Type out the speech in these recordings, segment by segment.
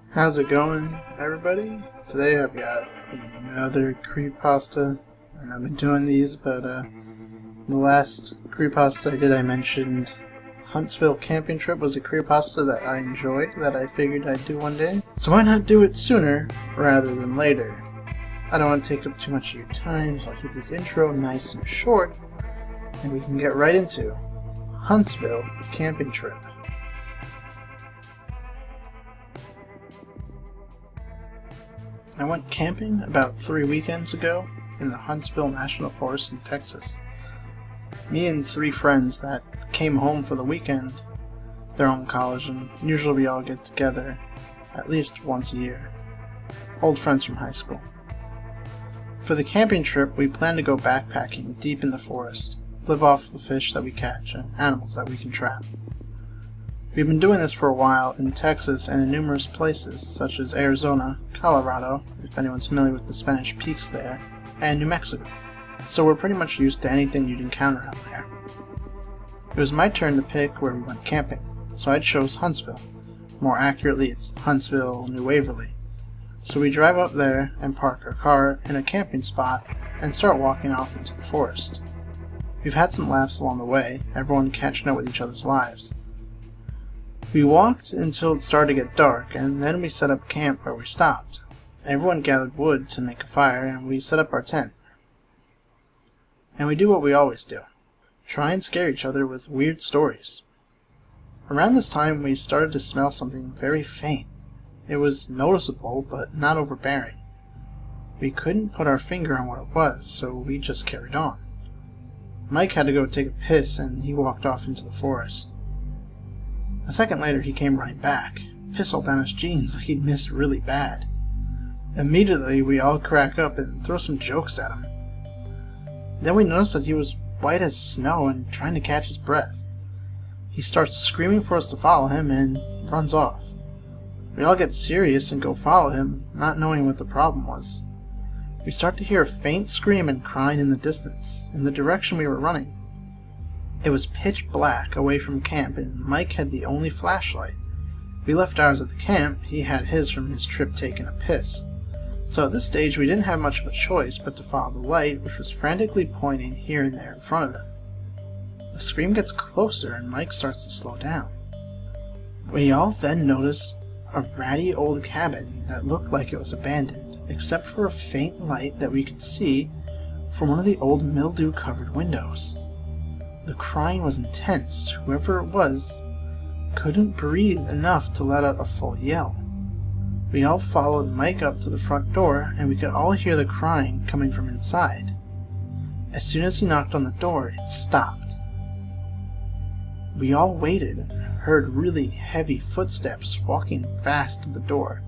How's it going, everybody? Today I've got another creepypasta, and I've been doing these, but the last creepypasta I did, I mentioned Huntsville camping trip was a creepypasta that I enjoyed, that I figured I'd do one day. So why not do it sooner rather than later? I don't want to take up too much of your time, so I'll keep this intro nice and short, and we can get right into Huntsville camping trip. I went camping about 3 weekends ago in the Huntsville National Forest in Texas. Me and 3 friends that came home for the weekend, they're all in college, and usually we all get together at least once a year. Old friends from high school. For the camping trip, we plan to go backpacking deep in the forest, live off the fish that we catch and animals that we can trap. We've been doing this for a while in Texas and in numerous places, such as Arizona, Colorado, if anyone's familiar with the Spanish Peaks there, and New Mexico. So we're pretty much used to anything you'd encounter out there. It was my turn to pick where we went camping, so I chose Huntsville. More accurately, it's Huntsville, New Waverly. So we drive up there and park our car in a camping spot and start walking off into the forest. We've had some laughs along the way, everyone catching up with each other's lives. We walked until it started to get dark, and then we set up camp where we stopped. Everyone gathered wood to make a fire, and we set up our tent. And we do what we always do. Try and scare each other with weird stories. Around this time, we started to smell something very faint. It was noticeable, but not overbearing. We couldn't put our finger on what it was, so we just carried on. Mike had to go take a piss, and he walked off into the forest. A second later, he came running back, piss all down his jeans like he'd missed really bad. Immediately, we all crack up and throw some jokes at him. Then we notice that he was white as snow and trying to catch his breath. He starts screaming for us to follow him and runs off. We all get serious and go follow him, not knowing what the problem was. We start to hear a faint scream and crying in the distance, in the direction we were running. It was pitch black away from camp, and Mike had the only flashlight. We left ours at the camp, he had his from his trip taking a piss. So at this stage we didn't have much of a choice but to follow the light, which was frantically pointing here and there in front of him. The scream gets closer and Mike starts to slow down. We all then notice a ratty old cabin that looked like it was abandoned, except for a faint light that we could see from one of the old mildew-covered windows. The crying was intense. Whoever it was couldn't breathe enough to let out a full yell. We all followed Mike up to the front door, and we could all hear the crying coming from inside. As soon as he knocked on the door, it stopped. We all waited and heard really heavy footsteps walking fast to the door.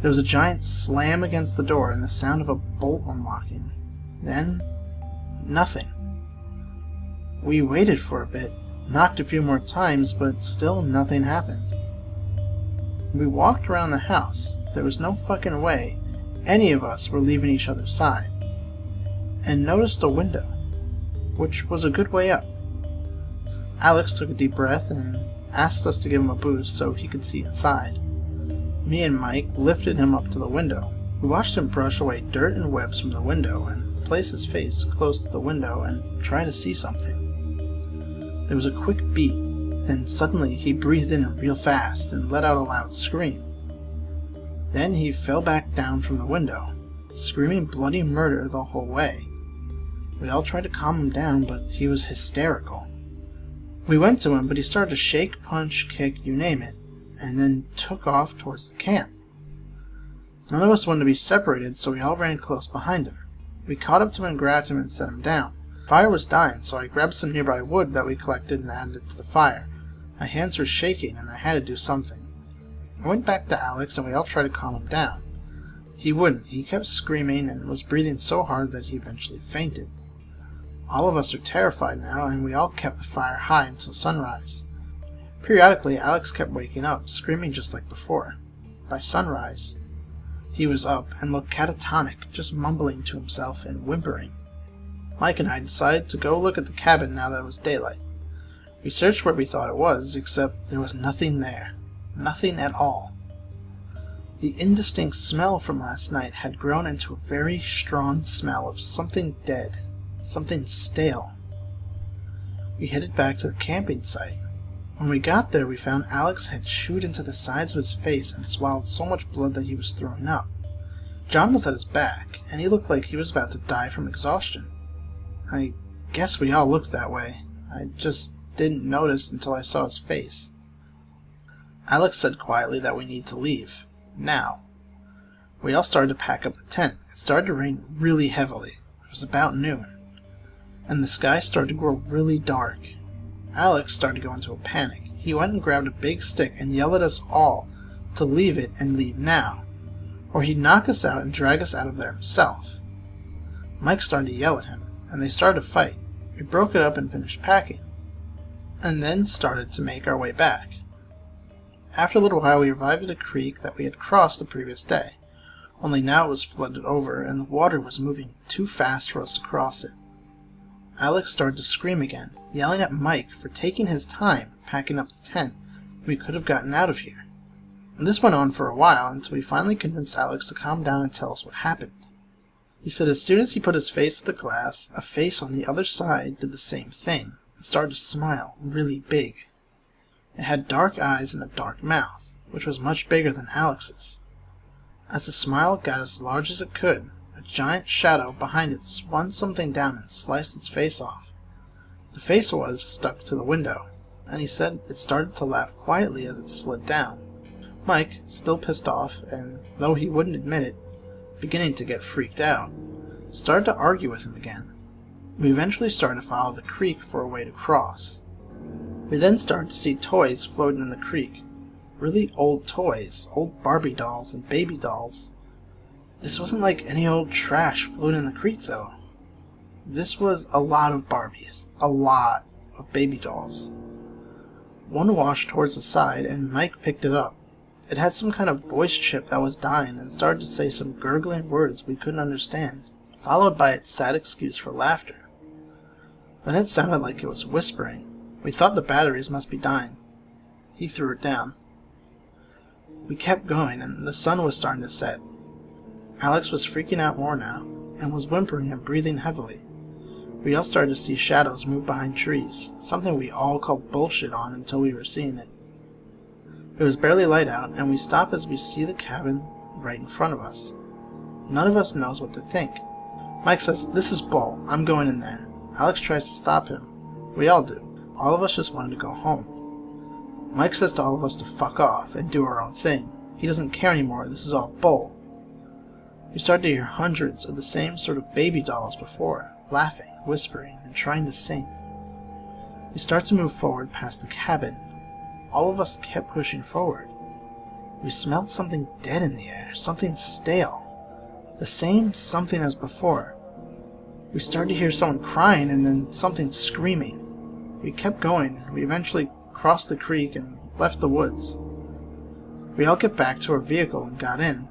There was a giant slam against the door and the sound of a bolt unlocking. Then, nothing. We waited for a bit, knocked a few more times, but still nothing happened. We walked around the house. There was no fucking way any of us were leaving each other's side, and noticed a window, which was a good way up. Alex took a deep breath and asked us to give him a boost so he could see inside. Me and Mike lifted him up to the window. We watched him brush away dirt and webs from the window and place his face close to the window and try to see something. There was a quick beat, then suddenly he breathed in real fast and let out a loud scream. Then he fell back down from the window, screaming bloody murder the whole way. We all tried to calm him down, but he was hysterical. We went to him, but he started to shake, punch, kick, you name it, and then took off towards the camp. None of us wanted to be separated, so we all ran close behind him. We caught up to him and grabbed him and set him down. Fire was dying, so I grabbed some nearby wood that we collected and added it to the fire. My hands were shaking and I had to do something. I went back to Alex and we all tried to calm him down. He wouldn't. He kept screaming and was breathing so hard that he eventually fainted. All of us are terrified now, and we all kept the fire high until sunrise. Periodically, Alex kept waking up, screaming just like before. By sunrise, he was up and looked catatonic, just mumbling to himself and whimpering. Mike and I decided to go look at the cabin now that it was daylight. We searched where we thought it was, except there was nothing there. Nothing at all. The indistinct smell from last night had grown into a very strong smell of something dead, something stale. We headed back to the camping site. When we got there, we found Alex had chewed into the sides of his face and swallowed so much blood that he was throwing up. John was at his back, and he looked like he was about to die from exhaustion. I guess we all looked that way. I just didn't notice until I saw his face. Alex said quietly that we need to leave. Now. We all started to pack up the tent. It started to rain really heavily. It was about noon. And the sky started to grow really dark. Alex started to go into a panic. He went and grabbed a big stick and yelled at us all to leave it and leave now, or he'd knock us out and drag us out of there himself. Mike started to yell at him, and they started to fight. We broke it up and finished packing, and then started to make our way back. After a little while, we arrived at a creek that we had crossed the previous day, only now it was flooded over and the water was moving too fast for us to cross it. Alex started to scream again, yelling at Mike for taking his time packing up the tent. We could have gotten out of here. And this went on for a while until we finally convinced Alex to calm down and tell us what happened. He said as soon as he put his face to the glass, a face on the other side did the same thing and started to smile really big. It had dark eyes and a dark mouth, which was much bigger than Alex's. As the smile got as large as it could, a giant shadow behind it spun something down and sliced its face off. The face was stuck to the window, and he said it started to laugh quietly as it slid down. Mike, still pissed off, and though he wouldn't admit it, beginning to get freaked out, started to argue with him again. We eventually started to follow the creek for a way to cross. We then started to see toys floating in the creek. Really old toys, old Barbie dolls and baby dolls. This wasn't like any old trash floating in the creek though. This was a lot of Barbies, a lot of baby dolls. One washed towards the side and Mike picked it up. It had some kind of voice chip that was dying and started to say some gurgling words we couldn't understand, followed by its sad excuse for laughter. Then it sounded like it was whispering. We thought the batteries must be dying. He threw it down. We kept going and the sun was starting to set. Alex was freaking out more now and was whimpering and breathing heavily. We all started to see shadows move behind trees, something we all called bullshit on until we were seeing it. It was barely light out, and we stop as we see the cabin right in front of us. None of us knows what to think. Mike says, "This is bull. I'm going in there." Alex tries to stop him. We all do. All of us just wanted to go home. Mike says to all of us to fuck off and do our own thing. He doesn't care anymore. This is all bull. We started to hear hundreds of the same sort of baby dolls before, laughing, whispering, and trying to sing. We start to move forward past the cabin. All of us kept pushing forward. We smelled something dead in the air, something stale. The same something as before. We started to hear someone crying and then something screaming. We kept going. We eventually crossed the creek and left the woods. We all get back to our vehicle and got in.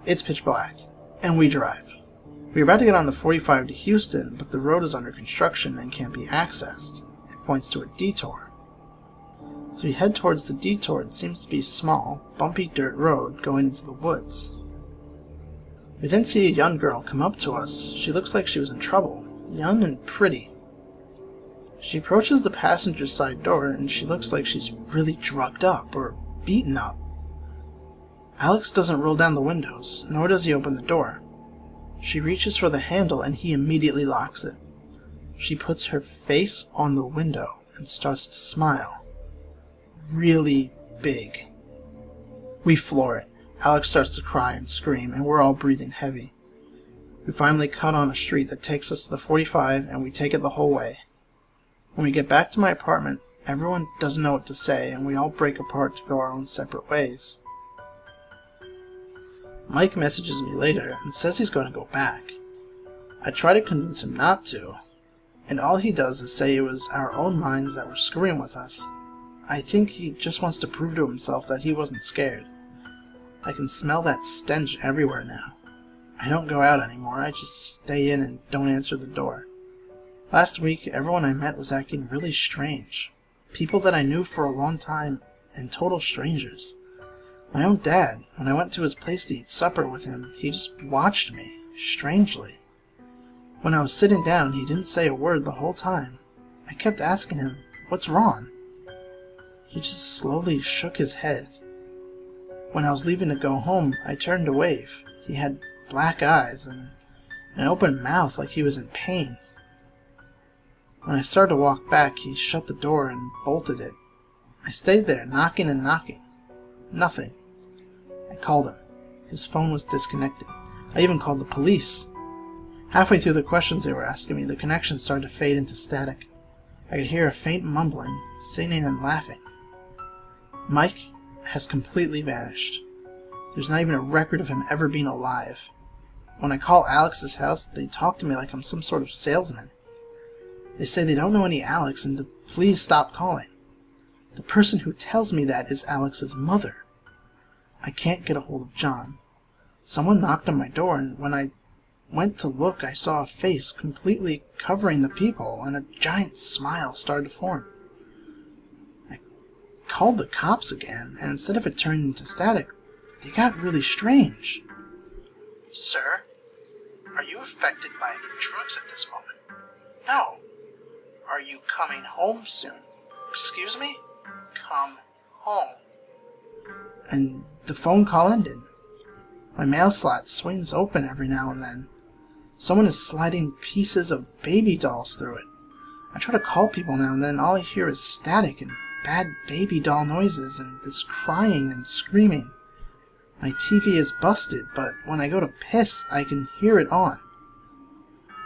It's pitch black, and we drive. We were about to get on the 45 to Houston, but the road is under construction and can't be accessed. It points to a detour. So we head towards the detour. It seems to be a small, bumpy dirt road going into the woods. We then see a young girl come up to us. She looks like she was in trouble, young and pretty. She approaches the passenger side door and she looks like she's really drugged up or beaten up. Alex doesn't roll down the windows, nor does he open the door. She reaches for the handle and he immediately locks it. She puts her face on the window and starts to smile. Really big. We floor it. Alex starts to cry and scream, and we're all breathing heavy. We finally cut on a street that takes us to the 45, and we take it the whole way. When we get back to my apartment, everyone doesn't know what to say, and we all break apart to go our own separate ways. Mike messages me later and says he's going to go back. I try to convince him not to, and all he does is say it was our own minds that were screwing with us. I think he just wants to prove to himself that he wasn't scared. I can smell that stench everywhere now. I don't go out anymore, I just stay in and don't answer the door. Last week, everyone I met was acting really strange. People that I knew for a long time, and total strangers. My own dad, when I went to his place to eat supper with him, he just watched me, strangely. When I was sitting down, he didn't say a word the whole time. I kept asking him, "What's wrong?" He just slowly shook his head. When I was leaving to go home, I turned to wave. He had black eyes and an open mouth like he was in pain. When I started to walk back, he shut the door and bolted it. I stayed there, knocking and knocking. Nothing. I called him. His phone was disconnected. I even called the police. Halfway through the questions they were asking me, the connection started to fade into static. I could hear a faint mumbling, singing and laughing. Mike has completely vanished. There's not even a record of him ever being alive. When I call Alex's house, they talk to me like I'm some sort of salesman. They say they don't know any Alex and to please stop calling. The person who tells me that is Alex's mother. I can't get a hold of John. Someone knocked on my door, and when I went to look, I saw a face completely covering the people, and a giant smile started to form. I called the cops again, and instead of it turning into static, they got really strange. "Sir, are you affected by any drugs at this moment?" "No." "Are you coming home soon?" "Excuse me?" "Come home." And the phone call ended. My mail slot swings open every now and then. Someone is sliding pieces of baby dolls through it. I try to call people now and then. All I hear is static and bad baby doll noises and this crying and screaming. My TV is busted, but when I go to piss, I can hear it on.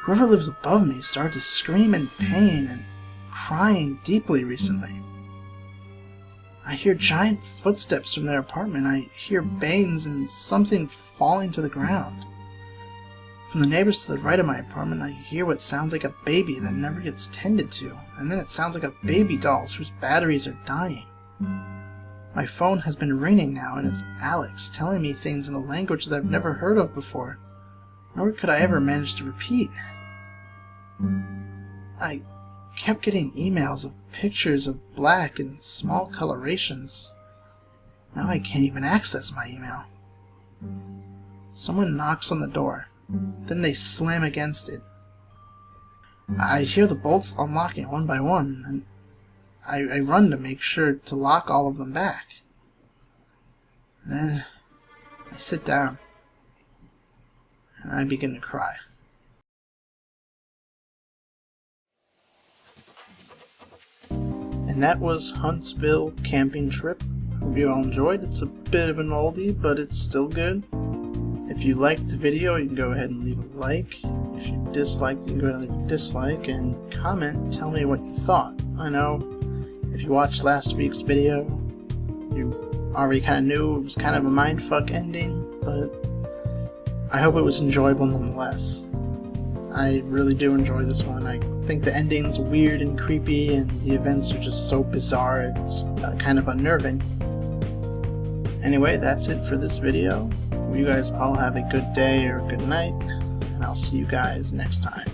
Whoever lives above me started to scream in pain and crying deeply recently. I hear giant footsteps from their apartment. I hear bangs and something falling to the ground. From the neighbors to the right of my apartment, I hear what sounds like a baby that never gets tended to, and then it sounds like a baby doll's whose batteries are dying. My phone has been ringing now, and it's Alex telling me things in a language that I've never heard of before, nor could I ever manage to repeat. I kept getting emails of pictures of black and small colorations. Now I can't even access my email. Someone knocks on the door. Then they slam against it. I hear the bolts unlocking one by one, and I run to make sure to lock all of them back. Then I sit down, and I begin to cry. And that was Huntsville camping trip. Hope you all enjoyed. It's a bit of an oldie, but it's still good. If you liked the video, you can go ahead and leave a like. If you disliked, you can go ahead and leave a dislike and comment. Tell me what you thought. I know if you watched last week's video, you already kind of knew it was kind of a mindfuck ending, but I hope it was enjoyable nonetheless. I really do enjoy this one. I think the ending's weird and creepy, and the events are just so bizarre, it's kind of unnerving. Anyway, that's it for this video. You guys all have a good day or good night, and I'll see you guys next time.